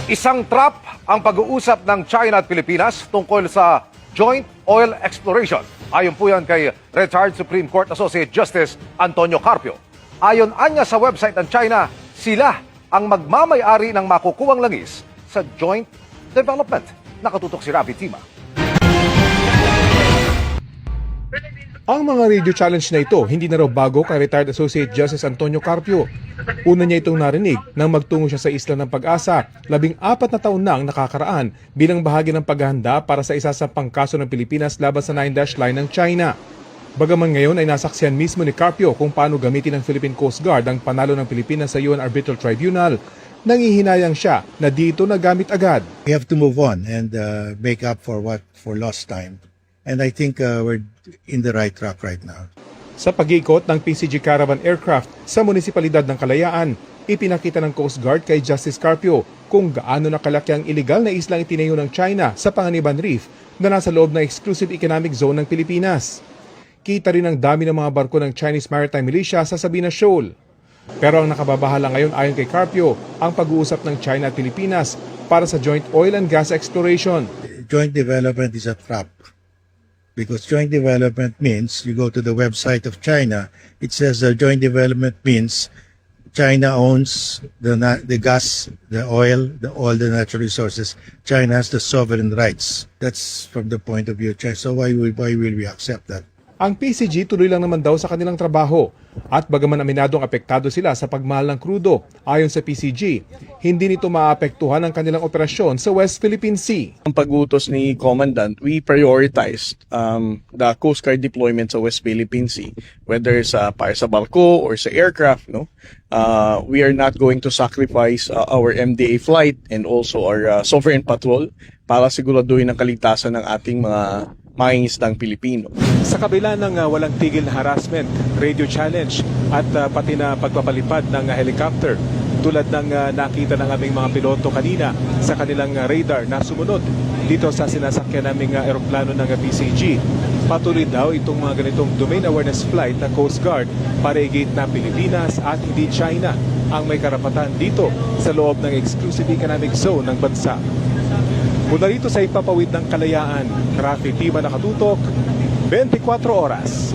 Isang trap ang pag-uusap ng China at Pilipinas tungkol sa joint oil exploration. Ayon po yan kay retired Supreme Court Associate Justice Antonio Carpio. Ayon anya sa website ng China, sila ang magmamay-ari ng makukuwang langis sa joint development. Nakatutok si Ravi Tima. Ang mga radio challenge na ito hindi na raw bago kay retired Associate Justice Antonio Carpio. Una niya itong narinig nang magtungo siya sa Isla ng Pag-asa, 14 na taon na ang nakakaraan bilang bahagi ng paghahanda para sa isa sa pangkaso ng Pilipinas laban sa 9-dash line ng China. Bagaman ngayon ay nasaksihan mismo ni Carpio kung paano gamitin ng Philippine Coast Guard ang panalo ng Pilipinas sa UN Arbitral Tribunal, nangihinayang siya na dito nagamit agad. We have to move on and make up for lost time. And I think we're in the right track right now. Sa pag-iikot ng PCG Caravan Aircraft sa munisipalidad ng Kalayaan, ipinakita ng Coast Guard kay Justice Carpio kung gaano nakalaki ang iligal na islang itinayo ng China sa Panganiban Reef na nasa loob ng Exclusive Economic Zone ng Pilipinas. Kita rin ang dami ng mga barko ng Chinese Maritime Militia sa Sabina Shoal. Pero ang nakababahala ngayon ayon kay Carpio, ang pag-uusap ng China at Pilipinas para sa joint oil and gas exploration. Joint development is a trap. Because joint development means, you go to the website of China, it says joint development means China owns the gas, the oil, all the natural resources. China has the sovereign rights. That's from the point of view of China. So why will we accept that? Ang PCG tuloy lang naman daw sa kanilang trabaho at bagaman aminadong apektado sila sa pagmahal ng krudo, ayon sa PCG, hindi nito maapektuhan ang kanilang operasyon sa West Philippine Sea. Ang pag-utos ni Commandant, we prioritized the Coast Guard deployment sa West Philippine Sea, whether para sa barko or sa aircraft. No, we are not going to sacrifice our MDA flight and also our sovereign patrol para siguraduhin ang kaligtasan ng ating mga mangingisdang Pilipino. Sa kabila ng walang tigil na harassment, radio challenge at pati na pagpapalipad ng helicopter, tulad ng nakita ng aming mga piloto kanina sa kanilang radar na sumunod dito sa sinasakyan naming eroplano ng PCG. Patuloy daw itong mga ganitong domain awareness flight ng Coast Guard para i-gate na Pilipinas at hindi China ang may karapatan dito sa loob ng Exclusive Economic Zone ng bansa. Mula rito sa ipapawid ng Kalayaan, Rafi Tima, nakatutok, 24 oras.